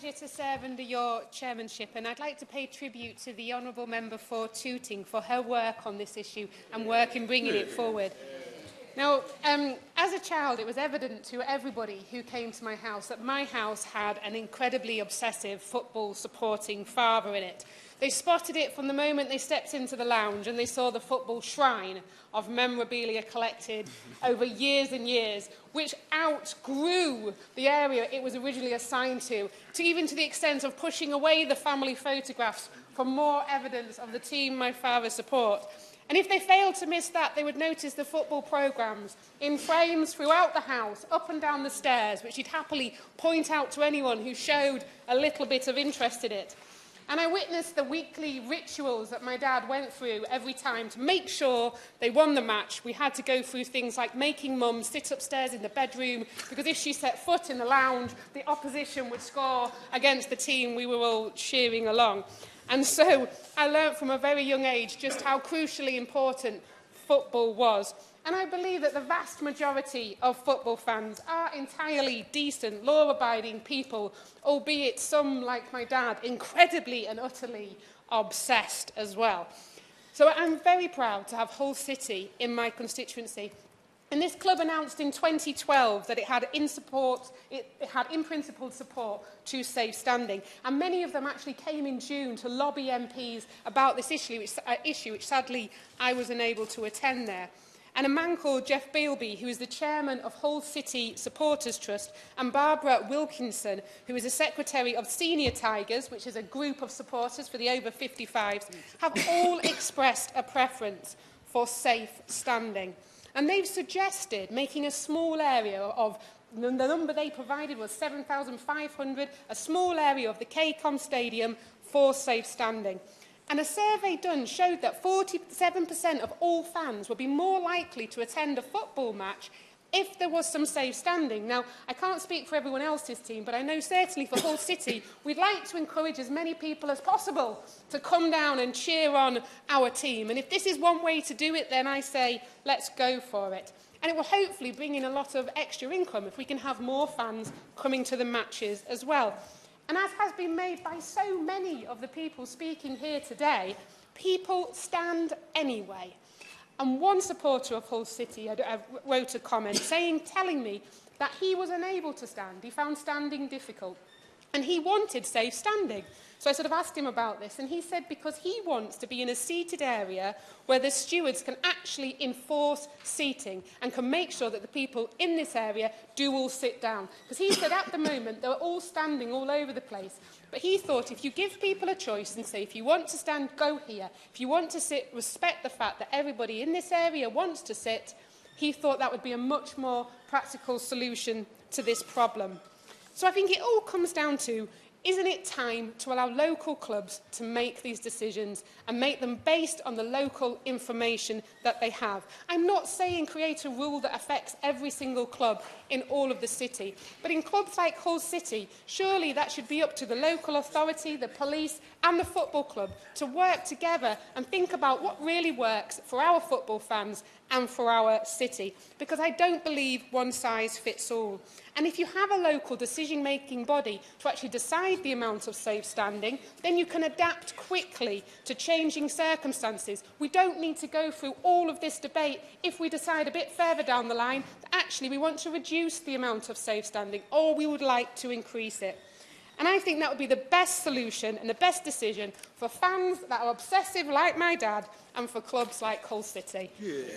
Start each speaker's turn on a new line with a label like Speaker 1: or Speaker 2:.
Speaker 1: pleasure to serve under your chairmanship, and I'd like to pay tribute to the Honourable Member for Tooting for her work on this issue and work in bringing it forward. Now, as a child, it was evident to everybody who came to my house that my house had an incredibly obsessive football-supporting father in it. They spotted it from the moment they stepped into the lounge and they saw the football shrine of memorabilia collected over years and years, which outgrew the area it was originally assigned to even to the extent of pushing away the family photographs for more evidence of the team my father supported. And if they failed to miss that, they would notice the football programmes in frames throughout the house, up and down the stairs, which he'd happily point out to anyone who showed a little bit of interest in it. And I witnessed the weekly rituals that my dad went through every time to make sure they won the match. We had to go through things like making Mum sit upstairs in the bedroom, because if she set foot in the lounge, the opposition would score against the team we were all cheering along. And so I learnt from a very young age just how crucially important football was. And I believe that the vast majority of football fans are entirely decent, law-abiding people, albeit some, like my dad, incredibly and utterly obsessed as well. So I'm very proud to have Hull City in my constituency. And this club announced in 2012 that it had in principle support to safe standing. And many of them actually came in June to lobby MPs about this issue, which sadly I was unable to attend there. And a man called Jeff Bealby, who is the chairman of Hull City Supporters Trust, and Barbara Wilkinson, who is the secretary of Senior Tigers, which is a group of supporters for the over 55s, have all expressed a preference for safe standing. And they've suggested making a small area of, the number they provided was 7,500, a small area of the KCOM Stadium for safe standing. And a survey done showed that 47% of all fans would be more likely to attend a football match if there was some safe standing. Now, I can't speak for everyone else's team, but I know certainly for Hull City, we'd like to encourage as many people as possible to come down and cheer on our team. And if this is one way to do it, then I say, let's go for it. And it will hopefully bring in a lot of extra income if we can have more fans coming to the matches as well. And as has been made by so many of the people speaking here today, people stand anyway. And one supporter of Hull City wrote a comment telling me that he was unable to stand. He found standing difficult. And he wanted safe standing. So I sort of asked him about this, and he said because he wants to be in a seated area where the stewards can actually enforce seating and can make sure that the people in this area do all sit down. Because he said at the moment they're all standing all over the place. But he thought if you give people a choice and say, if you want to stand, go here. If you want to sit, respect the fact that everybody in this area wants to sit, he thought that would be a much more practical solution to this problem. So I think it all comes down to, isn't it time to allow local clubs to make these decisions and make them based on the local information that they have? I'm not saying create a rule that affects every single club in all of the city, but in clubs like Hull City, surely that should be up to the local authority, the police and the football club to work together and think about what really works for our football fans and for our city, because I don't believe one size fits all. And if you have a local decision-making body to actually decide the amount of safe standing, then you can adapt quickly to changing circumstances. We don't need to go through all of this debate if we decide a bit further down the line that actually we want to reduce the amount of safe standing or we would like to increase it. And I think that would be the best solution and the best decision for fans that are obsessive like my dad and for clubs like Hull City. Yeah.